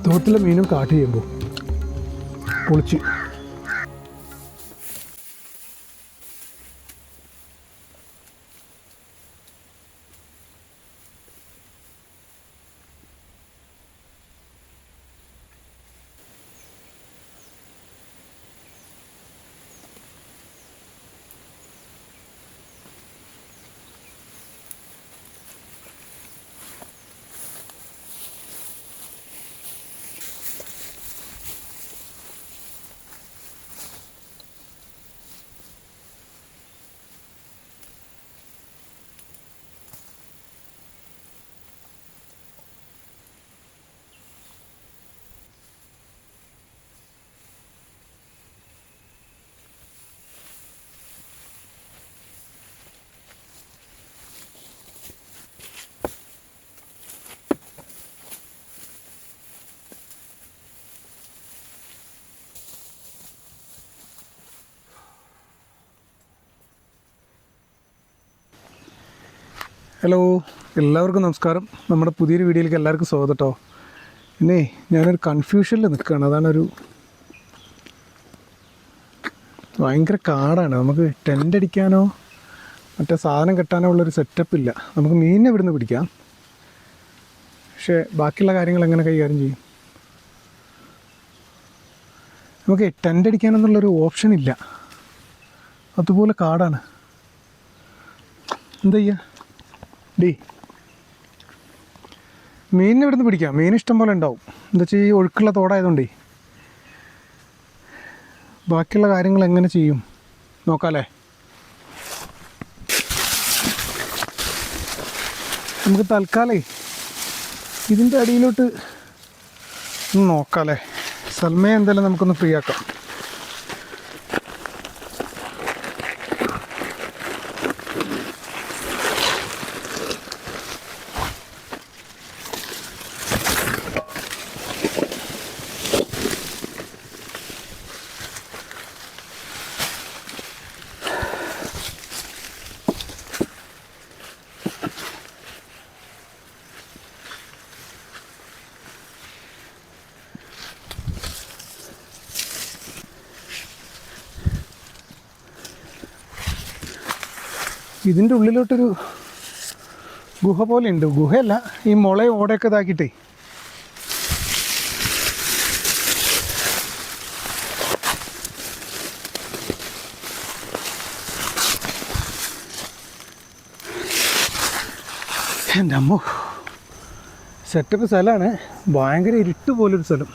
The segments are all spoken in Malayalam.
തോട്ടിലെ മീനും കാട്ട് ചെയ്യുമ്പോൾ പൊളിച്ച്. ഹലോ, എല്ലാവർക്കും നമസ്കാരം. നമ്മുടെ പുതിയൊരു വീഡിയോയിലേക്ക് എല്ലാവർക്കും സ്വാഗതം കേട്ടോ. പിന്നെ ഞാനൊരു കൺഫ്യൂഷനിൽ നിൽക്കുകയാണ്. അതാണൊരു ഭയങ്കര കാടാണ്. നമുക്ക് ടെൻ്റ് അടിക്കാനോ മറ്റേ സാധനം കെട്ടാനോ ഉള്ളൊരു സെറ്റപ്പ് ഇല്ല. നമുക്ക് മീനിനെ ഇവിടുന്ന് പിടിക്കാം, പക്ഷേ ബാക്കിയുള്ള കാര്യങ്ങൾ എങ്ങനെ കൈകാര്യം ചെയ്യും? നമുക്ക് ടെൻ്റ് അടിക്കാനെന്നുള്ളൊരു ഓപ്ഷൻ ഇല്ല. അതുപോലെ കാടാണ്. എന്താ ചെയ്യുക? മീനിനെ ഇവിടുന്ന് പിടിക്കാം. മീൻ ഇഷ്ടം പോലെ ഉണ്ടാവും. എന്താ വെച്ചാൽ ഈ ഒഴുക്കുള്ള തോടായതുകൊണ്ടേ. ബാക്കിയുള്ള കാര്യങ്ങൾ എങ്ങനെ ചെയ്യും നോക്കാമല്ലേ? നമുക്ക് തൽക്കാലേ ഇതിൻ്റെ അടിയിലോട്ട് നോക്കാമല്ലേ? സൽമയെ എന്തായാലും നമുക്കൊന്ന് ഫ്രീ ആക്കാം. ഇതിൻ്റെ ഉള്ളിലോട്ടൊരു ഗുഹ പോലെ ഉണ്ട്. ഗുഹയല്ല, ഈ മുളയും ഓടയൊക്കെ ഇതാക്കിയിട്ടേ. എൻ്റെ അമ്മോ, സെറ്റപ്പ് സ്ഥലമാണ്. ഭയങ്കര ഇരുട്ട് പോലൊരു സ്ഥലം.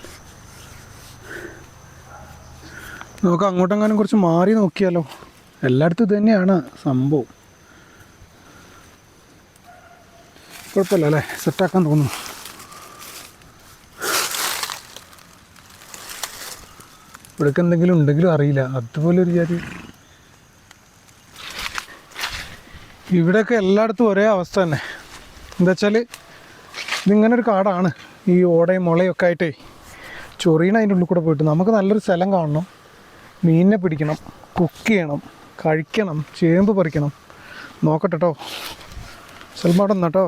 നമുക്ക് അങ്ങോട്ടെങ്ങാനും കുറച്ച് മാറി നോക്കിയാലോ? എല്ലായിടത്തും ഇത് തന്നെയാണ് സംഭവം. കുഴപ്പമില്ല അല്ലേ? സെറ്റാക്കാൻ തോന്നുന്നു. ഇവിടേക്ക് എന്തെങ്കിലും ഉണ്ടെങ്കിലും അറിയില്ല. അതുപോലെ ഒരു ജാതി ഇവിടെയൊക്കെ എല്ലായിടത്തും ഒരേ അവസ്ഥ തന്നെ. എന്താ വെച്ചാൽ ഇതിങ്ങനൊരു കാടാണ്. ഈ ഓടയും മുളയും ഒക്കെ ആയിട്ടേ ചൊറിയണം. അതിൻ്റെ ഉള്ളിൽ കൂടെ പോയിട്ട് നമുക്ക് നല്ലൊരു സ്ഥലം കാണണം. മീനിനെ പിടിക്കണം, കുക്ക് ചെയ്യണം, കഴിക്കണം, ചേമ്പ് പറിക്കണം. നോക്കട്ടെ കേട്ടോ. സൽമാടം കേട്ടോ.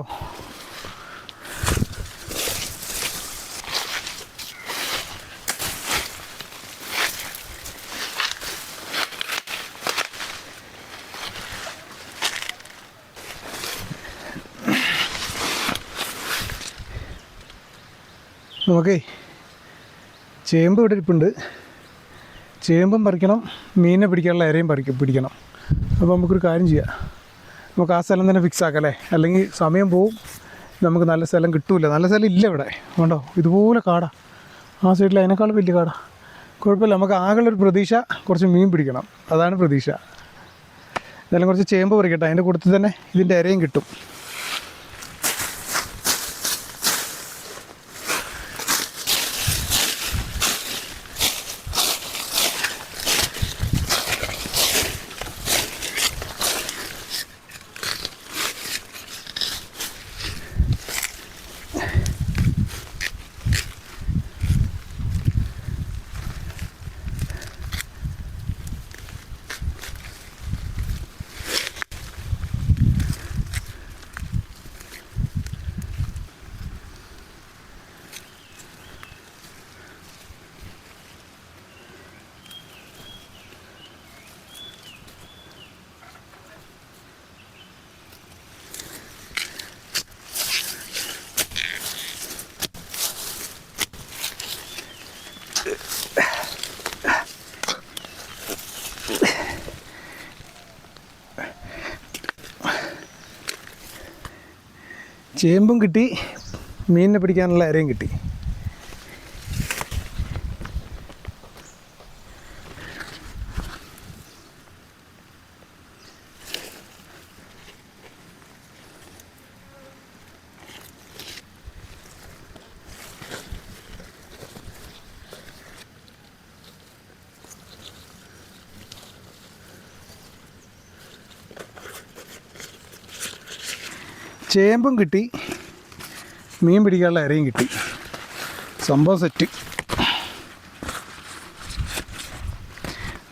നമുക്കേ ചേമ്പ് ഇവിടെ ഇരിപ്പുണ്ട്. ചേമ്പും പറിക്കണം, മീനിനെ പിടിക്കാനുള്ള ഇരയും പിടിക്കണം. അപ്പോൾ നമുക്കൊരു കാര്യം ചെയ്യാം. നമുക്ക് ആ സ്ഥലം തന്നെ ഫിക്സ് ആക്കാം അല്ലേ? അല്ലെങ്കിൽ സമയം പോവും, നമുക്ക് നല്ല സ്ഥലം കിട്ടൂല. നല്ല സ്ഥലം ഇല്ല ഇവിടെ. വേണ്ടോ? ഇതുപോലെ കാടാ. ആ സൈഡിൽ അതിനേക്കാളും വലിയ കാടാ. കുഴപ്പമില്ല. നമുക്ക് ആകെയുള്ളൊരു പ്രതീക്ഷ കുറച്ച് മീൻ പിടിക്കണം. അതാണ് പ്രതീക്ഷ. എന്തായാലും കുറച്ച് ചേമ്പ് പറിക്കട്ടെ. അതിൻ്റെ കൂട്ടത്തിൽ തന്നെ ഇതിൻ്റെ ഇരയും കിട്ടും. ചേമ്പും കിട്ടി, മീനിനെ പിടിക്കാനുള്ള ഇരയും കിട്ടി. ചേമ്പും കിട്ടി, മീൻ പിടിക്കാനുള്ള ഇരയും കിട്ടി. സംഭവം സെറ്റ്.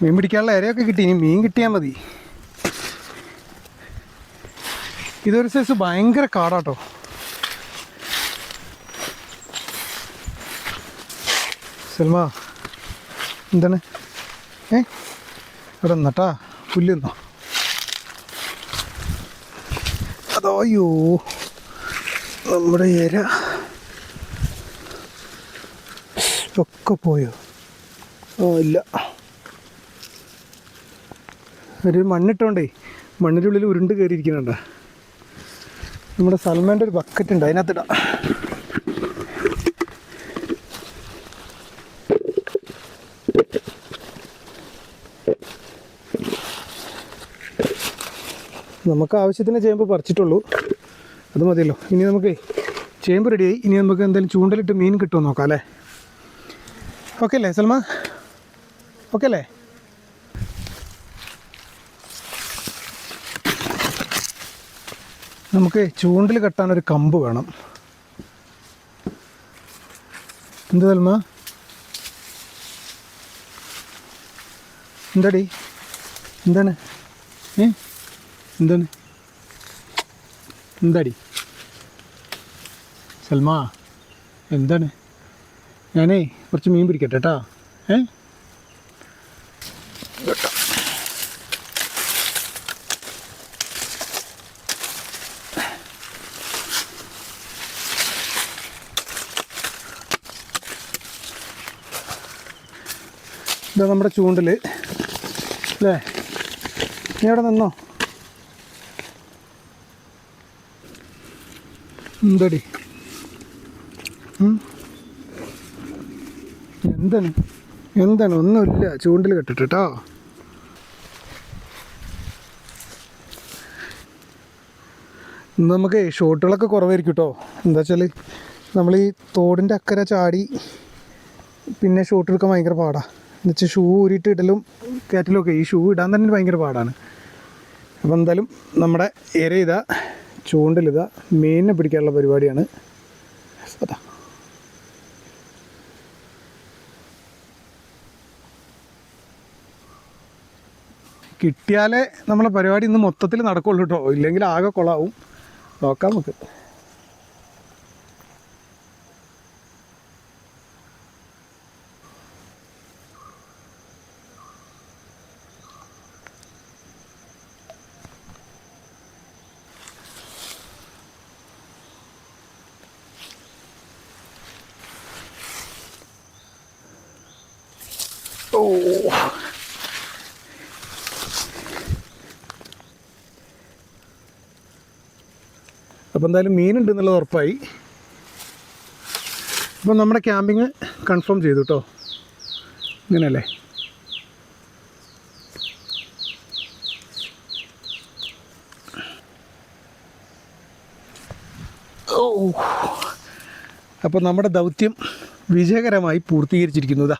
മീൻ പിടിക്കാനുള്ള ഇരയൊക്കെ കിട്ടി, ഇനി മീൻ കിട്ടിയാൽ മതി. ഇതൊരു സൈസ് ഭയങ്കര കാടാട്ടോ. സൽമ എന്താണ് ഇവിടെ നിന്നട്ടാ, പുല്ലുന്നോ? അതോയ്യോ, നമ്മുടെ ഇര ഒക്കെ പോയോ? ഇല്ല, ഒരു മണ്ണിട്ടോണ്ടേ മണ്ണിൻ്റെ ഉള്ളിൽ ഉരുണ്ട് കയറിയിരിക്കുന്നുണ്ട്. നമ്മുടെ സൽമാൻ്റെ ഒരു ബക്കറ്റ് ഉണ്ട്, അതിനകത്തിടാം. നമുക്ക് ആവശ്യത്തിന് ചേമ്പ് പറിച്ചിട്ടുള്ളൂ, അത് മതിയല്ലോ. ഇനി നമുക്ക് ചേമ്പ് റെഡിയായി. ഇനി നമുക്ക് എന്തായാലും ചൂണ്ടലിട്ട് മീൻ കിട്ടുമോ നോക്കാം അല്ലേ? ഓക്കെ അല്ലേ സൽമ? ഓക്കെ അല്ലേ? നമുക്ക് ചൂണ്ടിൽ കെട്ടാനൊരു കമ്പ് വേണം. എന്ത് സൽമ? എന്താടി? എന്താണ് എന്താണ് എന്താടി സൽമ? എന്താണ്? ഞാനേ കുറച്ച് മീൻ പിടിക്കട്ടെ കേട്ടോ. കേട്ടോ, ഇതാ നമ്മുടെ ചൂണ്ടിൽ അല്ലേ? നീ അവിടെ നിന്നോ. എന്തടി? എന്താണ് ഒന്നുമില്ല, ചൂണ്ടിൽ കെട്ടിട്ട് കേട്ടോ. ഇന്ന് നമുക്ക് ഷോട്ടുകളൊക്കെ കുറവായിരിക്കും കേട്ടോ. എന്താ വെച്ചാൽ നമ്മൾ ഈ തോടിൻ്റെ അക്കരെ ചാടി പിന്നെ ഷോട്ട് എടുക്കാൻ ഭയങ്കര പാടാണ്. എന്നുവെച്ചാൽ ഷൂ ഊരിയിട്ട് ഇടലും കയറ്റലും ഒക്കെ, ഈ ഷൂ ഇടാൻ തന്നെ ഭയങ്കര പാടാണ്. അപ്പോൾ എന്തായാലും നമ്മുടെ ഇര ഇതാ, ചൂണ്ടിലിതാ, മീനിനെ പിടിക്കാനുള്ള പരിപാടിയാണ്. അതാ കിട്ടിയാലേ നമ്മളെ പരിപാടി ഇന്ന് മൊത്തത്തിൽ നടക്കുള്ളൂ കേട്ടോ, ഇല്ലെങ്കിൽ ആകെ കൊളാവും. നോക്കാം നമുക്ക്. അപ്പോൾ എന്തായാലും മീനുണ്ട് എന്നുള്ളത് ഉറപ്പായി. അപ്പം നമ്മുടെ ക്യാമ്പിങ് കൺഫേം ചെയ്തു കേട്ടോ. ഇങ്ങനെയല്ലേ? അപ്പോൾ നമ്മുടെ ദൗത്യം വിജയകരമായി പൂർത്തീകരിച്ചിരിക്കുന്നതാ.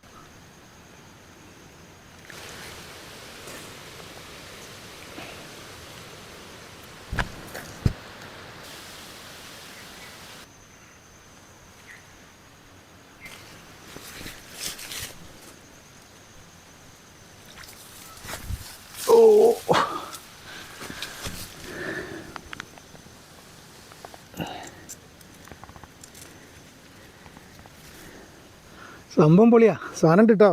സംഭവം പൊളിയാ, സാധനം കിട്ടോ.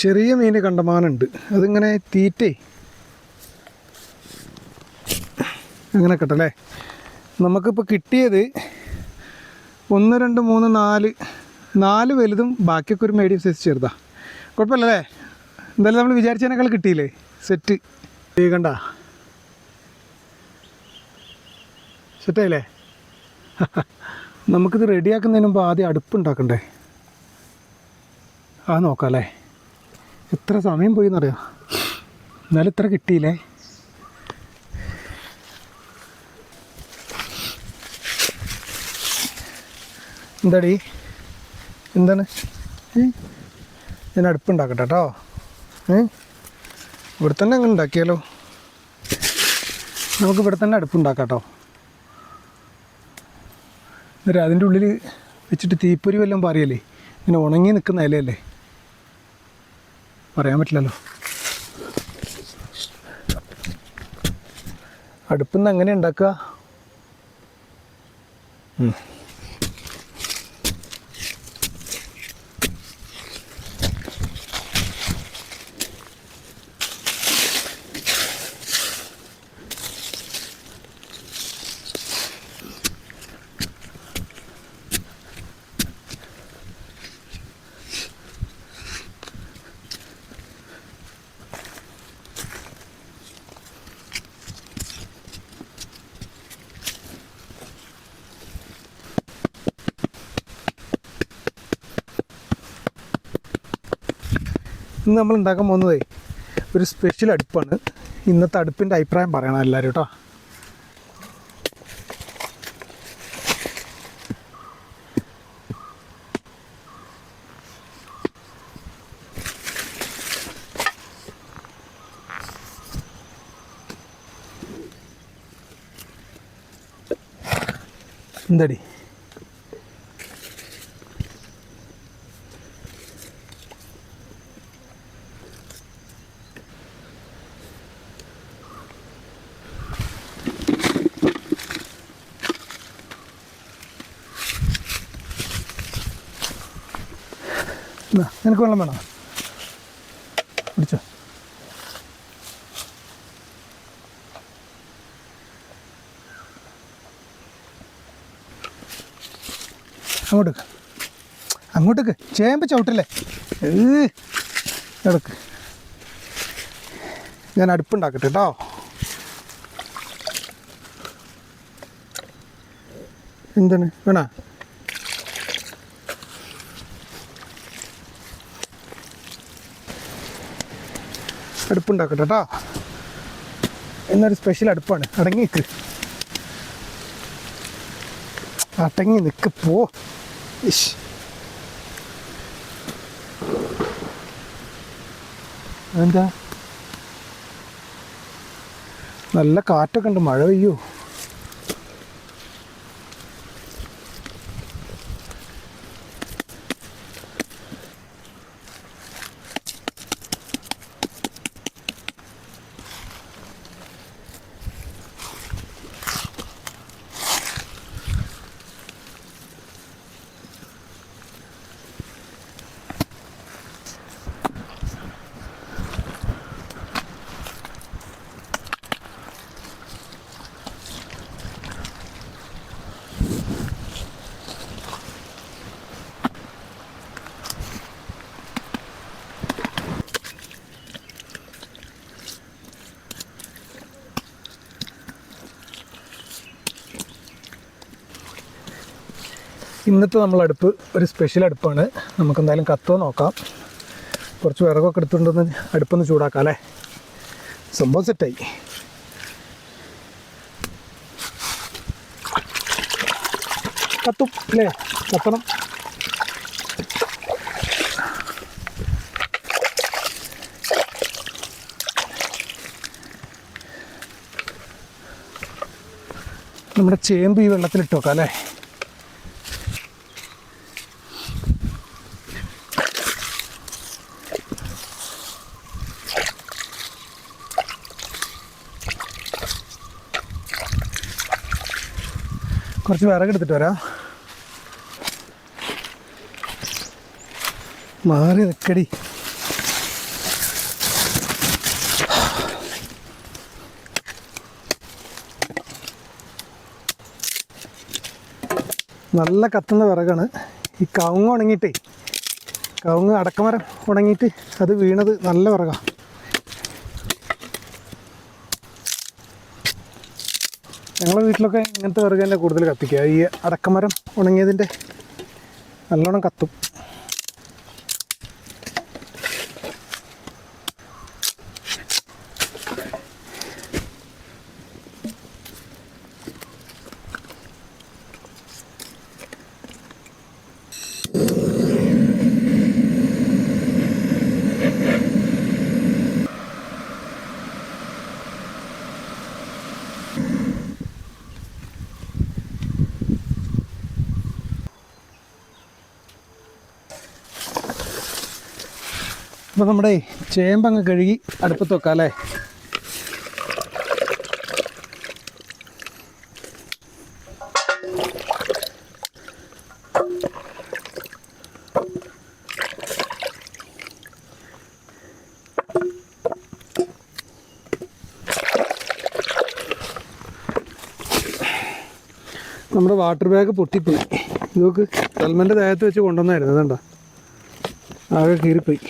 ചെറിയ മീൻ കണ്ടമാനുണ്ട്. അതിങ്ങനെ തീറ്റേ അങ്ങനെ കേട്ടല്ലേ. നമുക്കിപ്പോൾ കിട്ടിയത് 1 2 3 4 വലുതും ബാക്കിയൊക്കെ ഒരു മീഡിയം സൈസ് ചെറുതാണ്. കുഴപ്പമില്ലല്ലേ. എന്തായാലും നമ്മൾ വിചാരിച്ചതിനേക്കാൾ കിട്ടിയില്ലേ. സെറ്റ് കണ്ട സെറ്റായില്ലേ. നമുക്കിത് റെഡിയാക്കുന്നതിന് മുമ്പ് ആദ്യം അടുപ്പുണ്ടാക്കണ്ടേ. ആ നോക്കാം അല്ലേ. എത്ര സമയം പോയി എന്നറിയാം. എന്നാലും ഇത്ര കിട്ടിയില്ലേ. എന്താടി എന്താണ്? ഞാൻ അടുപ്പുണ്ടാക്കട്ടെ കേട്ടോ. ഇവിടെ തന്നെ അങ്ങനെ ഉണ്ടാക്കിയാലോ. നമുക്ക് ഇവിടെ തന്നെ അടുപ്പുണ്ടാക്കാം കേട്ടോ. എന്നിട്ട് അതിൻ്റെ ഉള്ളിൽ വെച്ചിട്ട് തീപ്പൊരി വല്ലതും പറയല്ലേ. ഇങ്ങനെ ഉണങ്ങി നിൽക്കുന്ന ഇലയല്ലേ, പറയാൻ പറ്റില്ലല്ലോ. അടുപ്പിൽ നിന്ന് എങ്ങനെ ഉണ്ടാക്കുക? ഇന്ന് നമ്മൾ ഉണ്ടാക്കാൻ പോകുന്നതേ ഒരു സ്പെഷ്യൽ അടുപ്പാണ്. ഇന്നത്തെ അടുപ്പിൻ്റെ അഭിപ്രായം പറയണം എല്ലാവരും കേട്ടോ. എന്താടി നിനക്ക് വെള്ളം വേണോ? പിടിച്ചോ. അങ്ങോട്ടേക്ക് ചേമ്പ് ചവിട്ടല്ലേ. കിടക്ക്. ഞാൻ അടുപ്പുണ്ടാക്കട്ടെ കേട്ടോ. എന്താണ് വേണോ? അടുപ്പുണ്ടാക്കട്ടെ കേട്ടോ. എന്നൊരു സ്പെഷ്യൽ അടുപ്പാണ്. അടങ്ങി നിൽക്ക്, അടങ്ങി നിൽക്ക് പോ. എന്താ നല്ല കാറ്റൊക്കെ ഉണ്ട്. മഴ പെയ്യോ? ഇന്നത്തെ നമ്മളടുപ്പ് ഒരു സ്പെഷ്യൽ അടുപ്പാണ്. നമുക്കെന്തായാലും കത്തോ നോക്കാം. കുറച്ച് വിറകൊക്കെ എടുത്തുകൊണ്ടൊന്ന് അടുപ്പൊന്ന് ചൂടാക്കാം അല്ലേ. സംഭവം സെറ്റായി. കത്തും അല്ലേ? കത്തണം. നമ്മുടെ ചേമ്പ് ഈ വെള്ളത്തിലിട്ട് വെക്കാം അല്ലേ. കുറച്ച് വിറകെടുത്തിട്ട് വരാം. മാറി നിൽക്കടി. നല്ല കത്തുന്ന വിറകാണ്. ഈ കവുങ്ങ് ഉണങ്ങിയിട്ടേ, കവുങ്ങ് അടക്കമരം ഉണങ്ങിയിട്ട് അത് വീണത് നല്ല വിറകാണ്. ഞങ്ങളുടെ വീട്ടിലൊക്കെ ഇങ്ങനത്തെ വിറക് തന്നെ കൂടുതൽ കത്തിക്കുക. ഈ അടക്കമരം ഉണങ്ങിയതിൻ്റെ നല്ലോണം കത്തും. അപ്പോൾ നമ്മുടെ ചേമ്പങ്ങ് കഴുകി അടുപ്പത്ത് വെക്കാം അല്ലേ. നമ്മുടെ വാട്ടർ ബാഗ് പൊട്ടിപ്പോയി. ഇതൊക്കെ സൽമാൻ്റെ ദേഹത്ത് വെച്ച് കൊണ്ടുവന്നായിരുന്നു. അതുകൊണ്ടാ ആകെ കീറിപ്പോയി.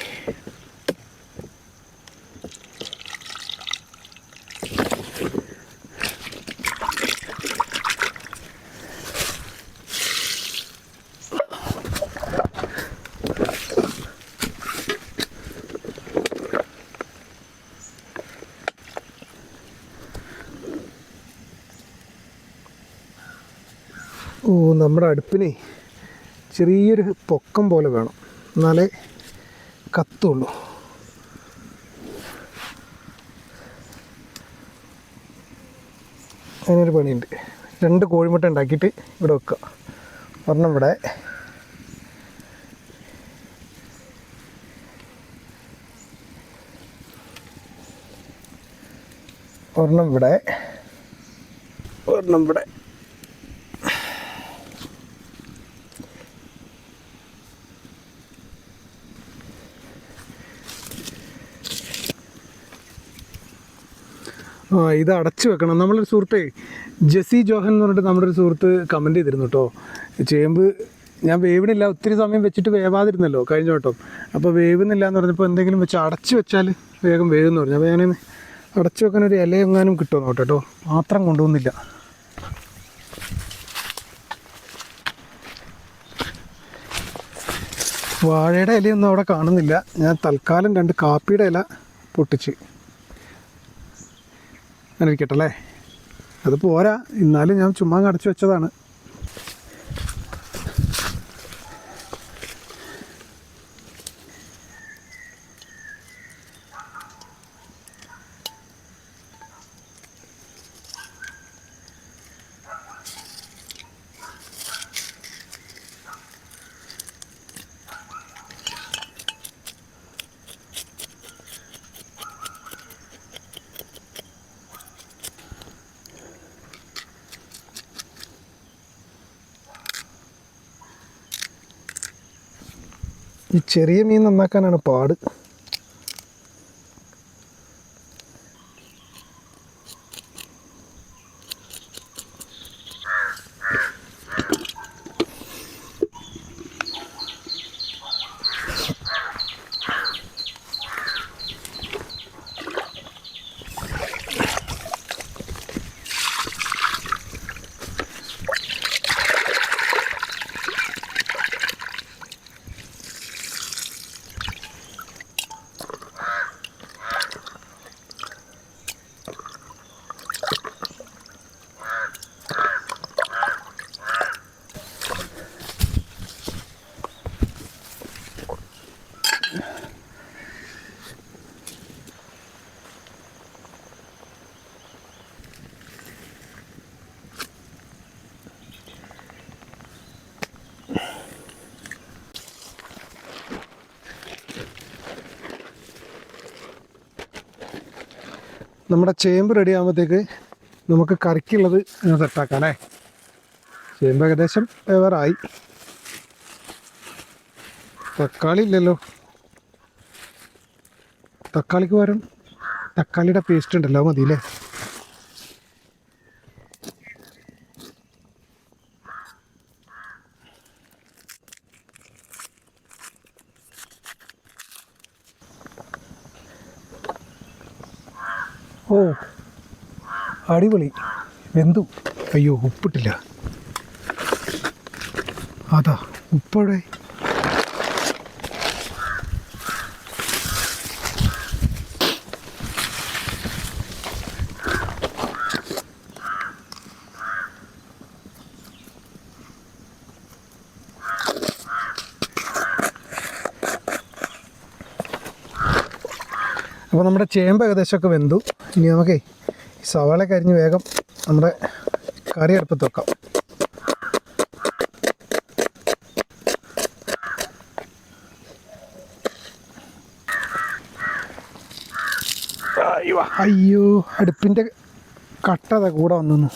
നമ്മുടെ അടുപ്പിന് ചെറിയൊരു പൊക്കം പോലെ വേണം, എന്നാലേ കത്തുള്ളൂ. അതിനൊരു പണിയുണ്ട്. 2 കോഴിമുട്ട ഉണ്ടാക്കിയിട്ട് ഇവിടെ വെക്കുക. ഒരെണ്ണം ഇവിടെ, ഒരെണ്ണം ഇവിടെ, ഒരെണ്ണം ഇവിടെ. ഇത് അടച്ചു വെക്കണം. നമ്മളൊരു സുഹൃത്തെ ജെസി ജോഹൻ എന്ന് പറഞ്ഞിട്ട് നമ്മുടെ ഒരു സുഹൃത്ത് കമൻറ്റ് ചെയ്തിരുന്നു കേട്ടോ. ചേമ്പ് ഞാൻ വേവണില്ല, ഒത്തിരി സമയം വെച്ചിട്ട് വേവാതിരുന്നല്ലോ കഴിഞ്ഞ വട്ടം. അപ്പോൾ വേവുന്നില്ല എന്ന് പറഞ്ഞപ്പോൾ എന്തെങ്കിലും വെച്ച് അടച്ചു വെച്ചാൽ വേഗം വേവെന്ന് പറഞ്ഞു. അപ്പോൾ ഞാൻ അടച്ചു വെക്കാൻ ഒരു ഇല എങ്ങാനും കിട്ടുമോ നോട്ടെ കേട്ടോ. മാത്രം കൊണ്ടുപോകുന്നില്ല. വാഴയുടെ ഇലയൊന്നും അവിടെ കാണുന്നില്ല. ഞാൻ തൽക്കാലം 2 കാപ്പിയുടെ ഇല പൊട്ടിച്ച് അങ്ങനെ ഇരിക്കട്ടെ അല്ലേ. അത് പോരാ, എന്നാലും ഞാൻ ചുമ്മാ അടച്ചു വെച്ചതാണ്. ഈ ചെറിയ മീൻ നന്നാക്കാനാണ് പാട്. നമ്മുടെ ചേമ്പ് റെഡി ആകുമ്പോഴത്തേക്ക് നമുക്ക് കറിക്കുള്ളത് സെറ്റാക്കാം അല്ലേ. ചേമ്പ് ഏകദേശം വേവാറായി. തക്കാളി ഇല്ലല്ലോ. തക്കാളിക്ക് പകരം തക്കാളിയുടെ പേസ്റ്റ് ഉണ്ടല്ലോ, മതി അല്ലേ. ഓ അടിപൊളി വെന്തു. അയ്യോ ഉപ്പിട്ടില്ല. അതാ ഉപ്പവിടെ. അപ്പോൾ നമ്മുടെ ചേമ്പ് ഏകദേശമൊക്കെ വെന്തു. ഇനി നമുക്കേ ഈ സവാള കരിഞ്ഞ് വേഗം നമ്മുടെ കറി അടുപ്പത്ത് വെക്കാം. അയ്യോ അടുപ്പിൻ്റെ കട്ടത കൂടെ വന്നു.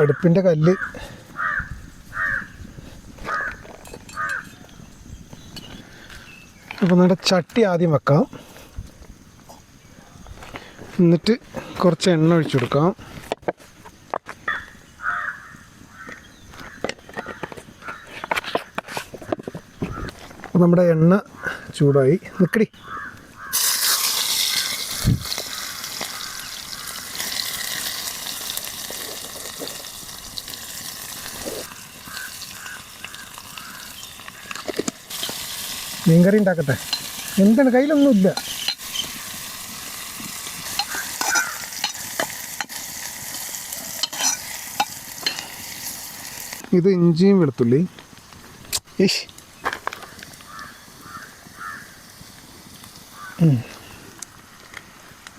അടുപ്പിൻ്റെ കല്ല് അപ്പോൾ നമ്മുടെ ചട്ടി ആദ്യം വെക്കാം. എന്നിട്ട് കുറച്ച് എണ്ണ ഒഴിച്ചു കൊടുക്കാം. അപ്പോൾ നമ്മുടെ എണ്ണ ചൂടായി. നിൽക്കടി. മീൻകറി ഉണ്ടാക്കട്ടെ. എന്താണ് കയ്യിലൊന്നുമില്ല. ഇത് ഇഞ്ചിയും വെളുത്തുള്ളി.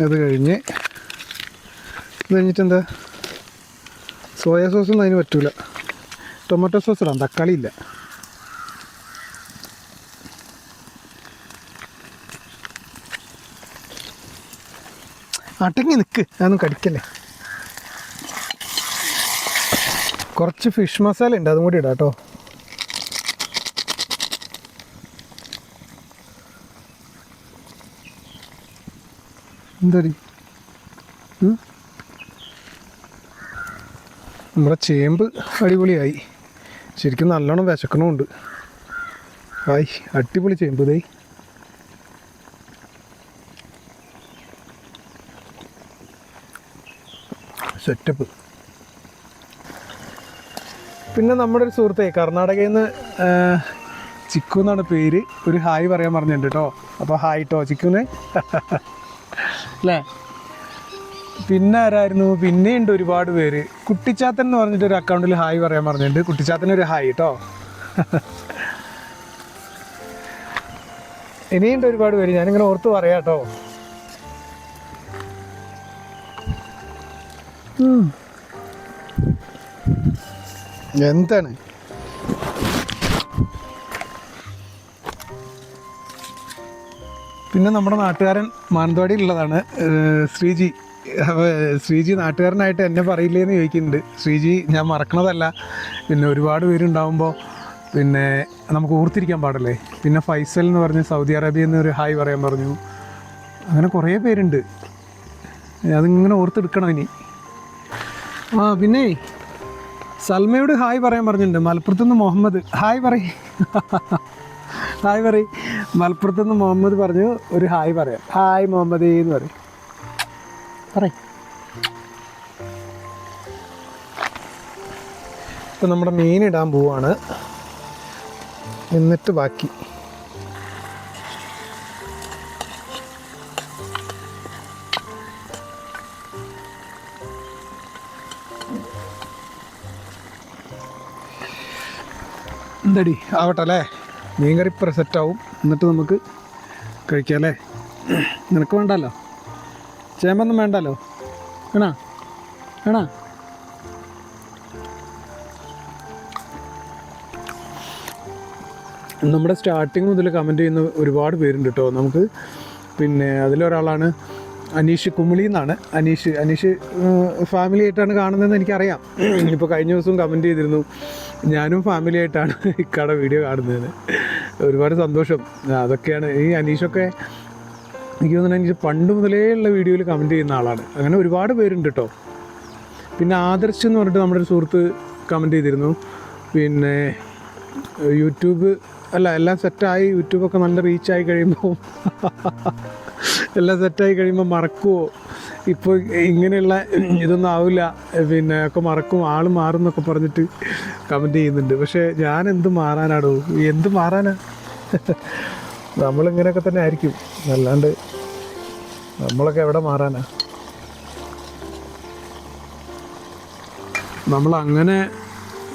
അത് കഴിഞ്ഞിട്ട് എന്താ സോയാ സോസൊന്നും അതിന് പറ്റൂല. ടൊമാറ്റോ സോസ് ഇടാം, തക്കാളി ഇല്ല. അടങ്ങി നിൽക്ക്, അതൊന്നും കടിക്കല്ലേ. കുറച്ച് ഫിഷ് മസാല ഉണ്ട്, അതും കൂടി ഇടാം കേട്ടോ. എന്താടി നമ്മുടെ ചേമ്പ് അടിപൊളിയായി. ശരിക്കും നല്ലോണം വിശക്കണമുണ്ട്. ആയി അടിപൊളി ചേമ്പ് ഇതേ. സെറ്റപ്പ്. പിന്നെ നമ്മുടെ ഒരു സുഹൃത്തെ കർണാടകയിൽ നിന്ന് ചിക്കു എന്നാണ് പേര്, ഒരു ഹായ് പറയാൻ പറഞ്ഞിട്ടുണ്ട് കേട്ടോ. അപ്പോൾ ഹായ് കേട്ടോ ചിക്കുന്ന് അല്ലേ. പിന്നെ ആരായിരുന്നു, പിന്നെയുണ്ട് ഒരുപാട് പേര്. കുട്ടിച്ചാത്തൻ എന്ന് പറഞ്ഞിട്ട് ഒരു അക്കൗണ്ടിൽ ഹായ് പറയാൻ പറഞ്ഞിട്ടുണ്ട്. കുട്ടിച്ചാത്തനൊരു ഹായ് കേട്ടോ. ഇനിയുണ്ട് ഒരുപാട് പേര്, ഞാനിങ്ങനെ ഓർത്ത് പറയാം കേട്ടോ. എന്താണ് പിന്നെ നമ്മുടെ നാട്ടുകാരൻ മാനന്തവാടിയിലുള്ളതാണ് ശ്രീജി. ശ്രീജി നാട്ടുകാരനായിട്ട് എന്നെ പറയില്ലേന്ന് ചോദിക്കുന്നുണ്ട്. ശ്രീജി ഞാൻ മറക്കണതല്ല. പിന്നെ ഒരുപാട് പേരുണ്ടാകുമ്പോൾ പിന്നെ നമുക്ക് ഓർത്തിരിക്കാൻ പാടില്ലേ. പിന്നെ ഫൈസൽ എന്ന് പറഞ്ഞ് സൗദി അറേബ്യയിൽ നിന്ന് ഒരു ഹായ് പറയാൻ പറഞ്ഞു. അങ്ങനെ കുറേ പേരുണ്ട്, അതിങ്ങനെ ഓർത്തെടുക്കണം ഇനി. പിന്നെ സൽമയോട് ഹായ് പറയാൻ പറഞ്ഞിട്ടുണ്ട്. മലപ്പുറത്തുനിന്ന് മുഹമ്മദ് ഹായ് പറയും. ഹായ് പറയും. മലപ്പുറത്തുനിന്ന് മുഹമ്മദ് പറഞ്ഞു ഒരു ഹായ് പറയാം. ഹായ് മുഹമ്മദ് എന്ന് പറയും. ഇപ്പം നമ്മുടെ മീൻ ഇടാൻ പോവാണ്. എന്നിട്ട് ബാക്കി എന്തടി ആവട്ടെ അല്ലേ. മീൻകറി ഇപ്പം സെറ്റാവും. എന്നിട്ട് നമുക്ക് കഴിക്കാം അല്ലേ. നിനക്ക് വേണ്ടല്ലോ, ചേമ്പൊന്നും വേണ്ടല്ലോ. വേണാ വേണാ. നമ്മുടെ സ്റ്റാർട്ടിങ് മുതൽ കമൻറ്റ് ചെയ്യുന്ന ഒരുപാട് പേരുണ്ട് കേട്ടോ നമുക്ക്. പിന്നെ അതിലൊരാളാണ് അനീഷ് കുമിളിയിൽ നിന്നാണ്. അനീഷ് ഫാമിലി ആയിട്ടാണ് കാണുന്നതെന്ന് എനിക്കറിയാം. ഇപ്പോൾ കഴിഞ്ഞ ദിവസവും കമൻറ്റ് ചെയ്തിരുന്നു, ഞാനും ഫാമിലി ആയിട്ടാണ് ഇക്കടെ വീഡിയോ കാണുന്നതിന്. ഒരുപാട് സന്തോഷം. അതൊക്കെയാണ് ഈ അനീഷൊക്കെ എനിക്ക് തോന്നുന്നത്. എനിക്ക് പണ്ട് മുതലേ ഉള്ള വീഡിയോയിൽ കമൻറ്റ് ചെയ്യുന്ന ആളാണ്. അങ്ങനെ ഒരുപാട് പേരുണ്ട് കേട്ടോ. പിന്നെ ആദർശ് എന്ന് പറഞ്ഞിട്ട് നമ്മുടെ ഒരു സുഹൃത്ത് കമൻറ്റ് ചെയ്തിരുന്നു, പിന്നെ യൂട്യൂബ് എല്ലാം സെറ്റായി, യൂട്യൂബൊക്കെ നല്ല റീച്ചായി കഴിയുമ്പോൾ എല്ലാം സെറ്റായി കഴിയുമ്പോൾ മറക്കുമോ, ഇപ്പോൾ ഇങ്ങനെയുള്ള ഇതൊന്നും ആവില്ല, പിന്നെ ഒക്കെ മറക്കും, ആൾ മാറും എന്നൊക്കെ പറഞ്ഞിട്ട് കമൻറ്റ് ചെയ്യുന്നുണ്ട്. പക്ഷേ ഞാൻ എന്ത് മാറാനാടോ, എന്ത് മാറാനാ? നമ്മളിങ്ങനെയൊക്കെ തന്നെ ആയിരിക്കും, അല്ലാണ്ട് നമ്മളൊക്കെ എവിടെ മാറാനാ? നമ്മളങ്ങനെ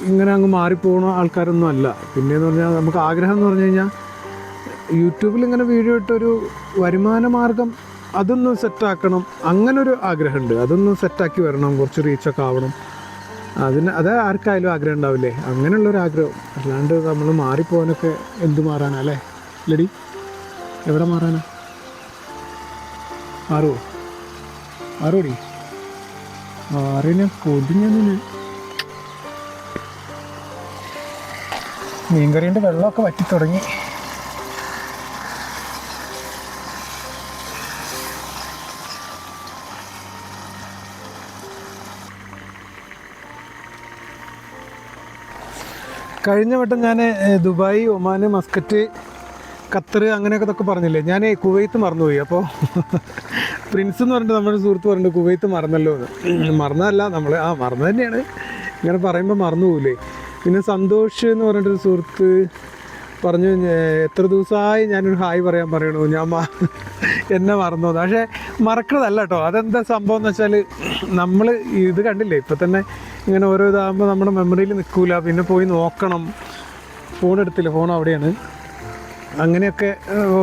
ഇങ്ങനെ അങ്ങ് മാറിപ്പോകുന്ന ആൾക്കാരൊന്നും അല്ല. പിന്നെയെന്ന് പറഞ്ഞാൽ നമുക്ക് ആഗ്രഹം എന്ന് പറഞ്ഞു കഴിഞ്ഞാൽ യൂട്യൂബിൽ ഇങ്ങനെ വീഡിയോ ഇട്ടൊരു വരുമാന മാർഗം അതൊന്ന് സെറ്റാക്കണം, അങ്ങനൊരു ആഗ്രഹമുണ്ട്. അതൊന്ന് സെറ്റാക്കി വരണം, കുറച്ച് റീച്ചൊക്കെ ആവണം. അത് ആർക്കായാലും ആഗ്രഹം ഉണ്ടാവില്ലേ? അങ്ങനെയുള്ളൊരാഗ്രഹം. അല്ലാണ്ട് നമ്മൾ മാറിപ്പോകാനൊക്കെ എന്ത് മാറാനാ അല്ലേ ലഡി? എവിടെ മാറാനാ? മാറുമോടി? മാറിനെ പൊതിഞ്ഞതിന് മീൻകറീൻ്റെ വെള്ളമൊക്കെ വറ്റി തുടങ്ങി. കഴിഞ്ഞ വട്ടം ഞാൻ ദുബായ്, ഒമാൻ, മസ്കറ്റ്, ഖത്തർ അങ്ങനെയൊക്കെ ഇതൊക്കെ പറഞ്ഞില്ലേ, ഞാൻ കുവൈത്ത് മറന്നുപോയി. അപ്പോൾ പ്രിൻസ് എന്ന് പറഞ്ഞിട്ട് നമ്മുടെ സുഹൃത്ത് പറഞ്ഞിട്ട് കുവൈത്ത് മറന്നല്ലോ എന്ന്. മറന്നതല്ല, നമ്മൾ മറന്നു തന്നെയാണ്, ഇങ്ങനെ പറയുമ്പോൾ മറന്നു പോകില്ലേ. പിന്നെ സന്തോഷ് എന്ന് പറഞ്ഞിട്ടൊരു സുഹൃത്ത് പറഞ്ഞു, എത്ര ദിവസമായി ഞാനൊരു ഹായ് പറയണു, ഞാൻ എന്നെ മറന്നു. പക്ഷേ മറക്കണതല്ല കേട്ടോ. അതെന്താ സംഭവം എന്ന് വെച്ചാൽ, നമ്മൾ ഇത് കണ്ടില്ലേ, ഇപ്പം തന്നെ ഇങ്ങനെ ഓരോ ഇതാകുമ്പോൾ നമ്മുടെ മെമ്മറിയിൽ നിൽക്കില്ല, പിന്നെ പോയി നോക്കണം. ഫോൺ എടുത്തില്ല, ഫോൺ അവിടെയാണ്. അങ്ങനെയൊക്കെ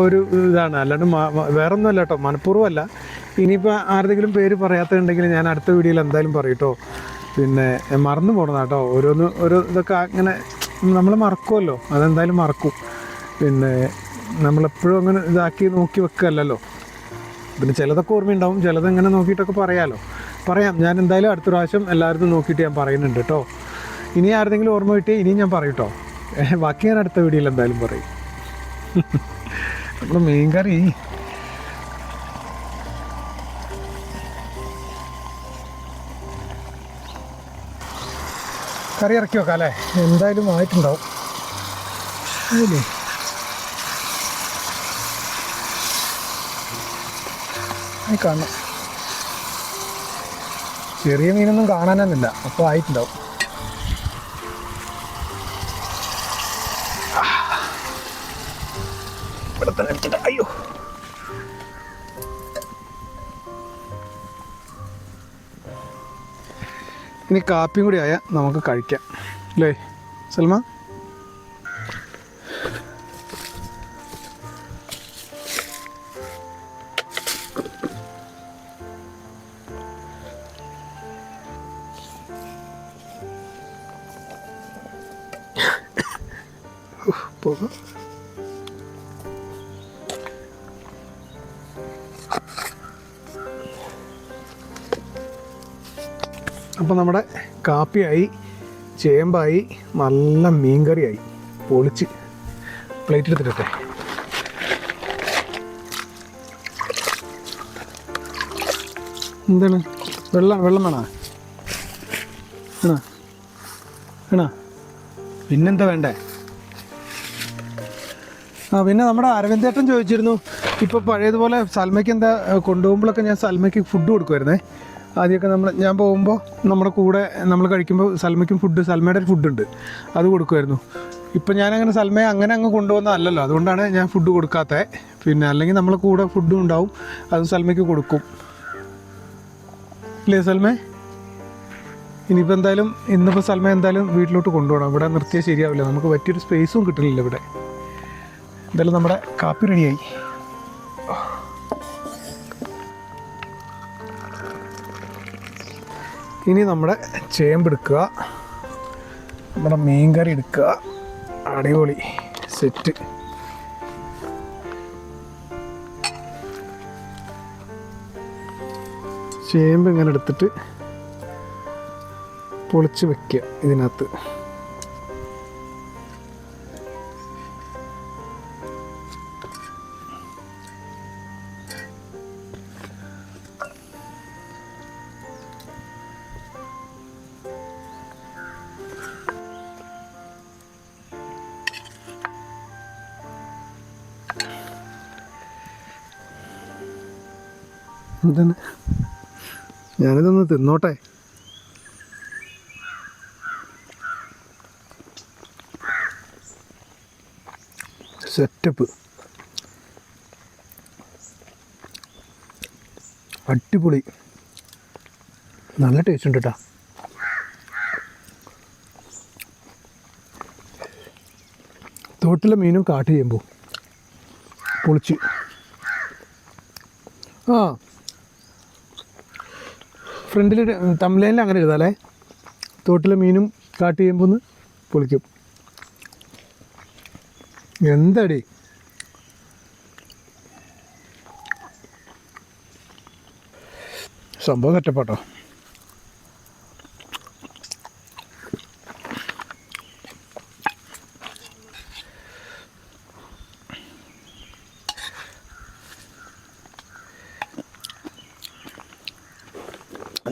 ഒരു ഇതാണ്, അല്ലാണ്ട് വേറൊന്നുമല്ല കേട്ടോ, മനഃപൂർവ്വമല്ല. ഇനിയിപ്പോൾ ആരുടെങ്കിലും പേര് പറയാത്തതുണ്ടെങ്കിൽ ഞാൻ അടുത്ത വീഡിയോയിൽ എന്തായാലും പറയും കേട്ടോ. പിന്നെ മറന്നു പോകണം കേട്ടോ, ഓരോ ഇതൊക്കെ അങ്ങനെ നമ്മൾ മറക്കുമല്ലോ, അതെന്തായാലും മറക്കും. പിന്നെ നമ്മളെപ്പോഴും അങ്ങനെ ഇതാക്കി നോക്കി വെക്കുകയല്ലല്ലോ. പിന്നെ ചിലതൊക്കെ ഓർമ്മയുണ്ടാവും, ചിലതെങ്ങനെ നോക്കിയിട്ടൊക്കെ പറയാം. ഞാൻ എന്തായാലും അടുത്ത പ്രാവശ്യം എല്ലാവരും നോക്കിയിട്ട് ഞാൻ പറയുന്നുണ്ട് കേട്ടോ. ഇനി ആരുടെങ്കിലും ഓർമ്മ കിട്ടിയാൽ ഇനിയും ഞാൻ പറയും കേട്ടോ. ബാക്കി ഞാൻ അടുത്ത വീഡിയോയിൽ എന്തായാലും പറയും. നമ്മുടെ മീൻകറി ഇറക്കി വെക്കാം അല്ലേ? എന്തായാലും ആയിട്ടുണ്ടാവും അല്ലേ? കാണണം, ചെറിയ മീനൊന്നും കാണാനൊന്നുമില്ല, അപ്പോൾ ആയിട്ടുണ്ടാവും. ഇവിടെ തന്നെ എടുത്തിട്ട് അയ്യോ. ഇനി കാപ്പിയും കൂടി ആയാൽ നമുക്ക് കഴിക്കാം അല്ലേ സൽമ? പോകാം. അപ്പോൾ നമ്മുടെ കാപ്പിയായി, ചേമ്പായി, നല്ല മീൻകറിയായി. പൊളിച്ച് പ്ലേറ്റ് എടുത്തിട്ടെ. എന്താണ് വെള്ളം വേണോ? വേണോ? പിന്നെന്താ വേണ്ടേ? പിന്നെ നമ്മുടെ അരവിന്ദേട്ടൻ ചോദിച്ചിരുന്നു, ഇപ്പോൾ പഴയതുപോലെ സൽമയ്ക്ക് എന്താ കൊണ്ടുപോകുമ്പോഴൊക്കെ ഞാൻ സൽമയ്ക്ക് ഫുഡ് കൊടുക്കുമായിരുന്നേ. ആദ്യമൊക്കെ ഞാൻ പോകുമ്പോൾ നമ്മുടെ കൂടെ നമ്മൾ കഴിക്കുമ്പോൾ സൽമയ്ക്കും സൽമയുടെ ഒരു ഫുഡുണ്ട്, അത് കൊടുക്കുമായിരുന്നു. ഇപ്പം ഞാനങ്ങനെ സൽമയെ അങ്ങ് കൊണ്ടുപോകുന്നതല്ലല്ലോ, അതുകൊണ്ടാണ് ഞാൻ ഫുഡ് കൊടുക്കാത്തത്. പിന്നെ അല്ലെങ്കിൽ നമ്മളെ കൂടെ ഫുഡും ഉണ്ടാവും, അത് സൽമയ്ക്ക് കൊടുക്കും ഇല്ലേ സൽമേ? ഇനിയിപ്പോൾ എന്തായാലും ഇന്നിപ്പോൾ സൽമ എന്തായാലും വീട്ടിലോട്ട് കൊണ്ടുപോകണം. ഇവിടെ നിർത്തിയാൽ ശരിയാവില്ല, നമുക്ക് പറ്റിയൊരു സ്പേസും കിട്ടുന്നില്ല ഇവിടെ. എന്തായാലും നമ്മുടെ കാപ്പി റെഡിയായി. ഇനി നമ്മുടെ ചേമ്പെടുക്കുക, നമ്മുടെ മീൻകറി എടുക്കുക. അടിപൊളി സെറ്റ്. ചേമ്പ് ഇങ്ങനെ എടുത്തിട്ട് പൊളിച്ച് വെക്കുക ഇതിനകത്ത്. എന്താണ്, ഞാനിതൊന്ന് തിന്നോട്ടെ. സെറ്റപ്പ്, അടിപൊളി, നല്ല ടേസ്റ്റ് ഉണ്ട് കേട്ടോ. തോട്ടിലെ മീനും കാട്ട് ചെയ്യുമ്പോൾ പൊളിച്ച്. ആ ഫ്രണ്ടിൽ തമിഴ്ലൈനിൽ അങ്ങനെ എഴുതാല്ലേ, തോട്ടിലെ മീനും കാട്ട് ചെയ്യുമ്പോൾ ഒന്ന് പൊളിക്കും. എന്താടി സംഭവം സെറ്റപ്പാട്ടോ.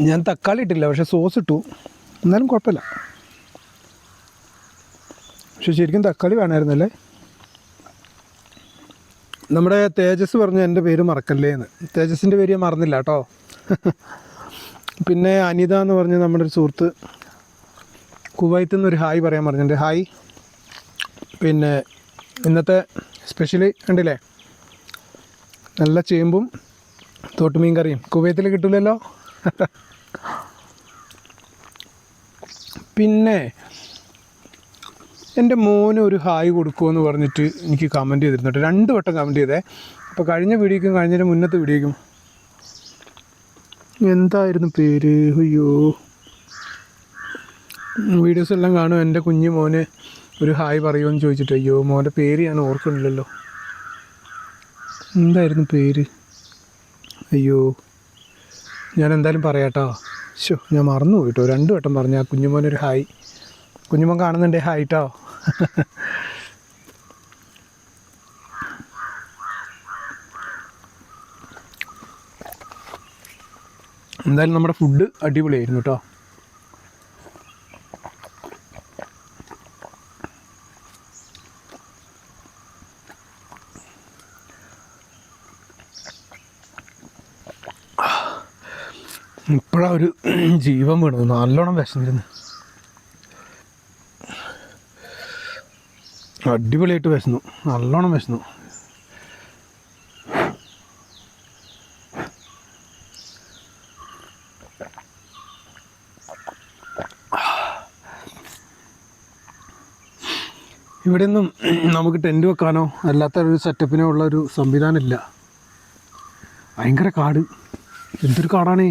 ഞാൻ തക്കാളി ഇട്ടില്ല, പക്ഷെ സോസ് ഇട്ടു, എന്നാലും കുഴപ്പമില്ല. പക്ഷെ ശരിക്കും തക്കാളി വേണമായിരുന്നല്ലേ. നമ്മുടെ തേജസ് പറഞ്ഞു എൻ്റെ പേര് മറക്കല്ലേ എന്ന്. തേജസിൻ്റെ പേര് ഞാൻ മറന്നില്ല കേട്ടോ. പിന്നെ അനിത എന്ന് പറഞ്ഞ് നമ്മുടെ ഒരു സുഹൃത്ത് കുവൈത്തിൽ നിന്നൊരു ഹായ് പറയാൻ പറഞ്ഞിട്ടുണ്ട്. ഹായ്. പിന്നെ ഇന്നത്തെ സ്പെഷ്യലി കണ്ടില്ലേ, നല്ല ചേമ്പും തോട്ടുമീൻ കറിയും. കുവൈത്തിൽ കിട്ടില്ലല്ലോ. പിന്നെ എൻ്റെ മോന് ഒരു ഹായ് കൊടുക്കുമെന്ന് പറഞ്ഞിട്ട് എനിക്ക് കമൻറ്റ് ചെയ്തിരുന്നുണ്ട്. 2 വട്ടം കമൻറ്റ് ചെയ്തേ. അപ്പോൾ കഴിഞ്ഞ വീഡിയോയ്ക്കും കഴിഞ്ഞതിന് മുന്നത്തെ വീഡിയോയ്ക്കും. എന്തായിരുന്നു പേര്? അയ്യോ, വീഡിയോസ് എല്ലാം കാണും. എൻ്റെ കുഞ്ഞു മോന് ഒരു ഹായ് പറയുമെന്ന് ചോദിച്ചിട്ട്, അയ്യോ മോൻ്റെ പേര് ഞാൻ ഓർക്കുന്നില്ലല്ലോ. എന്തായിരുന്നു പേര്? അയ്യോ, ഞാൻ എന്തായാലും പറയാട്ടോ. ഞാൻ മറന്നു പോയിട്ടോ. 2 വട്ടം പറഞ്ഞു ആ കുഞ്ഞുമോനൊരു ഹായ്. കുഞ്ഞുമോൻ കാണുന്നുണ്ടേ, ഹായ് ട്ടോ. എന്തായാലും നമ്മുടെ ഫുഡ് അടിപൊളിയായിരുന്നു കേട്ടോ. ഇപ്പോഴാണ് ഒരു ജീവൻ വീണത്. നല്ലോണം വിശന്നിരുന്നു, അടിപൊളിയായിട്ട് വിശന്നു, നല്ലോണം വിശന്നു. ഇവിടെയൊന്നും നമുക്ക് ടെൻറ്റ് വെക്കാനോ അല്ലാത്ത ഒരു സെറ്റപ്പിനോ ഉള്ളൊരു സംവിധാനം ഇല്ല. ഭയങ്കര കാട്, എന്തൊരു കാടാണേ.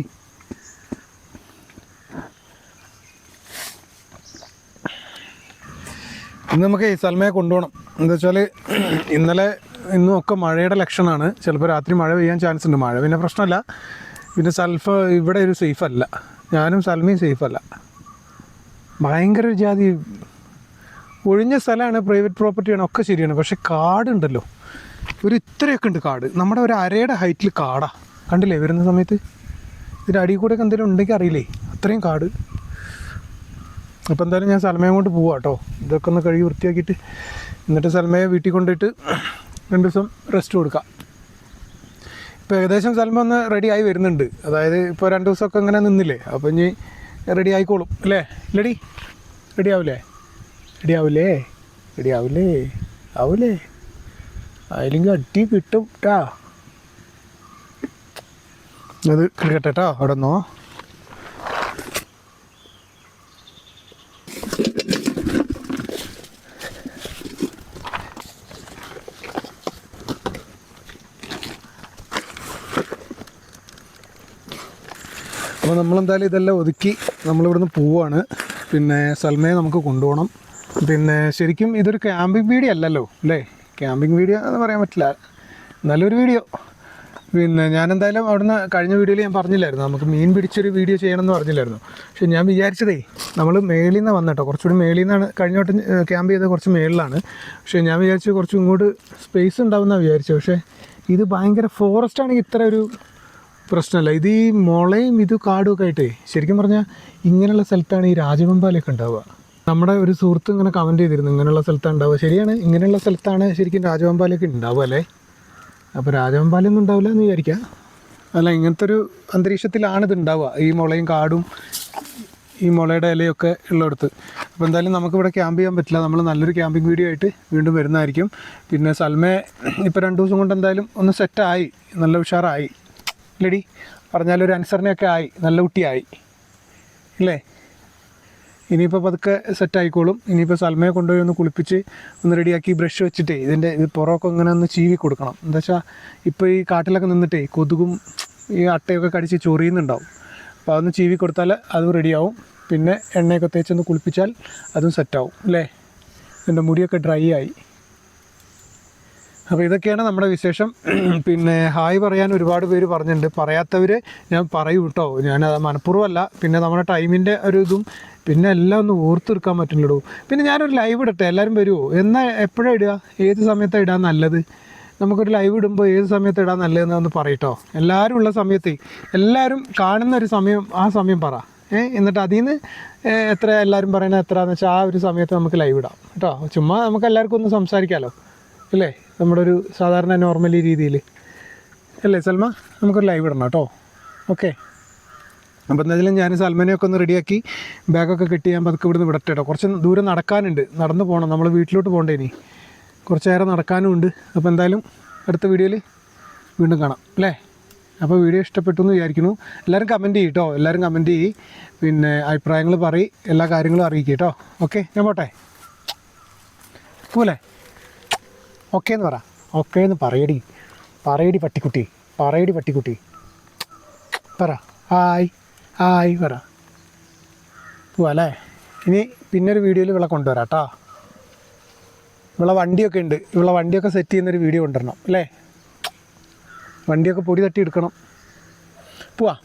ഇന്ന് നമുക്ക് സൽമയെ കൊണ്ടുപോകണം. എന്താ വെച്ചാൽ ഇന്നും ഒക്കെ മഴയുടെ ലക്ഷണമാണ്. ചിലപ്പോൾ രാത്രി മഴ പെയ്യാൻ ചാൻസ് ഉണ്ട്. മഴ പിന്നെ പ്രശ്നമല്ല. പിന്നെ ഇവിടെ ഒരു സേഫല്ല, ഞാനും സൽമയും സേഫല്ല. ഭയങ്കര ഒരു ജാതി ഒഴിഞ്ഞ സ്ഥലമാണ്, പ്രൈവറ്റ് പ്രോപ്പർട്ടിയാണ്, ഒക്കെ ശരിയാണ്. പക്ഷെ കാടുണ്ടല്ലോ, ഒരു ഇത്രയൊക്കെ ഉണ്ട് കാട്. നമ്മുടെ ഒരു അരയുടെ ഹൈറ്റിൽ കാടാ. കണ്ടില്ലേ വരുന്ന സമയത്ത്? ഇതിൻ്റെ അടിയിൽ കൂടെയൊക്കെ എന്തെങ്കിലും ഉണ്ടെങ്കിൽ അറിയില്ലേ, അത്രയും കാട്. അപ്പോൾ എന്തായാലും ഞാൻ സൽമയെ കൊണ്ട് പോവാം കേട്ടോ. ഇതൊക്കെ ഒന്ന് കഴുകി വൃത്തിയാക്കിയിട്ട് എന്നിട്ട് സൽമയെ വീട്ടിൽ കൊണ്ടുപോയിട്ട് 2 ദിവസം റെസ്റ്റ് കൊടുക്കാം. ഇപ്പോൾ ഏകദേശം സൽമ ഒന്ന് റെഡി ആയി വരുന്നുണ്ട്. അതായത് ഇപ്പോൾ 2 ദിവസമൊക്കെ ഇങ്ങനെ നിന്നില്ലേ, അപ്പോൾ ഇനി റെഡി ആയിക്കോളും അല്ലേ? ഇല്ലടി, റെഡി ആവില്ലേ? റെഡി ആവില്ലേ? റെഡി ആവില്ലേ? ആവില്ലേ? അതിലെങ്കിൽ അടി കിട്ടും കേട്ടാ. അത് കിട്ടട്ടെ കേട്ടോ. അവിടെ നിന്നോ. അപ്പോൾ നമ്മളെന്തായാലും ഇതെല്ലാം ഒതുക്കി നമ്മളിവിടുന്ന് പോവുകയാണ്. പിന്നെ സൽമയെ നമുക്ക് കൊണ്ടുപോകണം. പിന്നെ ശരിക്കും ഇതൊരു ക്യാമ്പിംഗ് വീഡിയോ അല്ലല്ലോ അല്ലേ? ക്യാമ്പിംഗ് വീഡിയോ എന്ന് പറയാൻ പറ്റില്ല, നല്ലൊരു വീഡിയോ. പിന്നെ ഞാനെന്തായാലും അവിടുന്ന് കഴിഞ്ഞ വീഡിയോയിൽ ഞാൻ പറഞ്ഞില്ലായിരുന്നു നമുക്ക് മീൻ പിടിച്ചൊരു വീഡിയോ ചെയ്യണമെന്ന് പറഞ്ഞില്ലായിരുന്നു. പക്ഷെ ഞാൻ വിചാരിച്ചതേ നമ്മൾ മേളിൽ നിന്ന് വന്നിട്ടോ, കുറച്ചുകൂടി മേളിൽ നിന്നാണ് കഴിഞ്ഞ വട്ടം ക്യാമ്പ് ചെയ്തത്, കുറച്ച് മേളിലാണ്. പക്ഷേ ഞാൻ വിചാരിച്ചു കുറച്ച് ഇങ്ങോട്ട് സ്പേസ് ഉണ്ടാവുമെന്നാണ് വിചാരിച്ചത്. പക്ഷേ ഇത് ഭയങ്കര ഫോറസ്റ്റ് ആണെങ്കിൽ ഇത്ര ഒരു പ്രശ്നമല്ല. ഇത് ഈ മുളയും ഇത് കാടും ഒക്കെ ആയിട്ടേ ശരിക്കും പറഞ്ഞാൽ ഇങ്ങനെയുള്ള സ്ഥലത്താണ് ഈ രാജവെമ്പാലയൊക്കെ ഉണ്ടാവുക. നമ്മുടെ ഒരു സുഹൃത്ത് ഇങ്ങനെ കമൻറ്റ് ചെയ്തിരുന്നു ഇങ്ങനെയുള്ള സ്ഥലത്താണ് ഉണ്ടാവുക. ശരിയാണ്, ഇങ്ങനെയുള്ള സ്ഥലത്താണ് ശരിക്കും രാജവെമ്പാലയൊക്കെ ഉണ്ടാവുക അല്ലേ. അപ്പോൾ രാജവെമ്പാലയൊന്നും ഉണ്ടാവില്ല എന്ന് വിചാരിക്കാം. അല്ല, ഇങ്ങനത്തെ ഒരു അന്തരീക്ഷത്തിലാണ് ഇത് ഉണ്ടാവുക, ഈ മുളയും കാടും ഈ മുളയുടെ ഇലയൊക്കെ ഉള്ളിടത്ത്. അപ്പോൾ എന്തായാലും നമുക്കിവിടെ ക്യാമ്പ് ചെയ്യാൻ പറ്റില്ല. നമ്മൾ നല്ലൊരു ക്യാമ്പിംഗ് വീഡിയോ ആയിട്ട് വീണ്ടും വരുന്നതായിരിക്കും. പിന്നെ സൽമേ ഇപ്പോൾ 2 ദിവസം കൊണ്ട് എന്തായാലും ഒന്ന് സെറ്റായി, നല്ല ഉഷാറായി ഇല്ലടി, പറഞ്ഞാലൊരു അനുസരണയൊക്കെ ആയി, നല്ല കുട്ടിയായി ഇല്ലേ. ഇനിയിപ്പോൾ പതുക്കെ സെറ്റായിക്കോളും. ഇനിയിപ്പോൾ സൽമയെ കൊണ്ടുപോയി ഒന്ന് കുളിപ്പിച്ച് ഒന്ന് റെഡിയാക്കി ബ്രഷ് വെച്ചിട്ടേ ഇത് പുറമൊക്കെ ഇങ്ങനെ ഒന്ന് ചീവി കൊടുക്കണം. എന്താ വെച്ചാൽ ഇപ്പോൾ ഈ കാട്ടിലൊക്കെ നിന്നിട്ടേ കൊതുകും ഈ അട്ടയൊക്കെ കടിച്ച് ചൊറിയുന്നുണ്ടാവും. അപ്പോൾ അതൊന്ന് ചീവി കൊടുത്താൽ അതും റെഡിയാവും. പിന്നെ എണ്ണയൊക്കെ തേച്ചൊന്ന് കുളിപ്പിച്ചാൽ അതും സെറ്റാവും അല്ലേ. എൻ്റെ മുടിയൊക്കെ ഡ്രൈ ആയി. അപ്പോൾ ഇതൊക്കെയാണ് നമ്മുടെ വിശേഷം. പിന്നെ ഹായ് പറയാൻ ഒരുപാട് പേര് പറഞ്ഞിട്ടുണ്ട്, പറയാത്തവർ ഞാൻ പറയും കേട്ടോ. ഞാനത് മനഃപൂർവ്വമല്ല, പിന്നെ നമ്മുടെ ടൈമിൻ്റെ ഒരു ഇതും പിന്നെ എല്ലാം ഒന്ന് ഓർത്തെടുക്കാൻ പറ്റുന്നില്ലടോ. പിന്നെ ഞാനൊരു ലൈവ് ഇടട്ടെ, എല്ലാവരും വരുമോ? എന്നാൽ എപ്പോഴാണ് ഇടുക, ഏത് സമയത്താണ് ഇടാൻ നല്ലത്? നമുക്കൊരു ലൈവ് ഇടുമ്പോൾ ഏത് സമയത്ത് ഇടാൻ നല്ലതെന്ന് പറയട്ടോ. എല്ലാവരും ഉള്ള സമയത്ത് എല്ലാവരും കാണുന്ന ഒരു സമയം, ആ സമയം പറ. എന്നിട്ട് അതിൽ നിന്ന് എത്ര എല്ലാവരും പറയുന്നത് എത്രയാണെന്ന് വെച്ചാൽ ആ ഒരു സമയത്ത് നമുക്ക് ലൈവ് ഇടാം കേട്ടോ. ചുമ്മാ നമുക്ക് എല്ലാവർക്കും ഒന്ന് സംസാരിക്കാമല്ലോ അല്ലേ, നമ്മുടെ ഒരു സാധാരണ നോർമലി രീതിയിൽ അല്ലേ സൽമ. നമുക്കൊരു ലൈവ് ഇടണം കേട്ടോ. ഓക്കെ, അപ്പോൾ എന്തായാലും ഞാൻ സൽമനെയൊക്കെ ഒന്ന് റെഡിയാക്കി ബാഗൊക്കെ കെട്ടി ഞാൻ പതുക്കെ ഇവിടുന്ന് വിടട്ടെ കേട്ടോ. കുറച്ച് ദൂരം നടക്കാനുണ്ട്, നടന്നു പോകണം, നമ്മൾ വീട്ടിലോട്ട് പോകണ്ടേ ഇനി, കുറച്ച് നേരം നടക്കാനും ഉണ്ട്. അപ്പോൾ എന്തായാലും അടുത്ത വീഡിയോയിൽ വീണ്ടും കാണാം അല്ലേ. അപ്പോൾ വീഡിയോ ഇഷ്ടപ്പെട്ടു എന്ന് വിചാരിക്കുന്നു. എല്ലാവരും കമൻറ്റ് ചെയ്യും കേട്ടോ, എല്ലാവരും കമൻറ്റ് ചെയ്യും. പിന്നെ അഭിപ്രായങ്ങൾ പറയും, എല്ലാ കാര്യങ്ങളും അറിയിക്കും കേട്ടോ. ഓക്കെ, ഞാൻ പോട്ടെ പോലെ. ഓക്കെ എന്ന് പറ, ഓക്കെ എന്ന് പറയടി പട്ടിക്കുട്ടി, പറയടി പട്ടിക്കുട്ടി, പറ ഹായ് ഹായ് പറ. പോവാ അല്ലേ. ഇനി പിന്നൊരു വീഡിയോയിൽ ഇവളെ കൊണ്ടുവരാം കേട്ടോ. ഇവളെ വണ്ടിയൊക്കെ ഉണ്ട്, ഇവളെ വണ്ടിയൊക്കെ സെറ്റ് ചെയ്യുന്നൊരു വീഡിയോ കൊണ്ടുവരണം അല്ലേ. വണ്ടിയൊക്കെ പൊടി തട്ടി എടുക്കണം. പോവാ.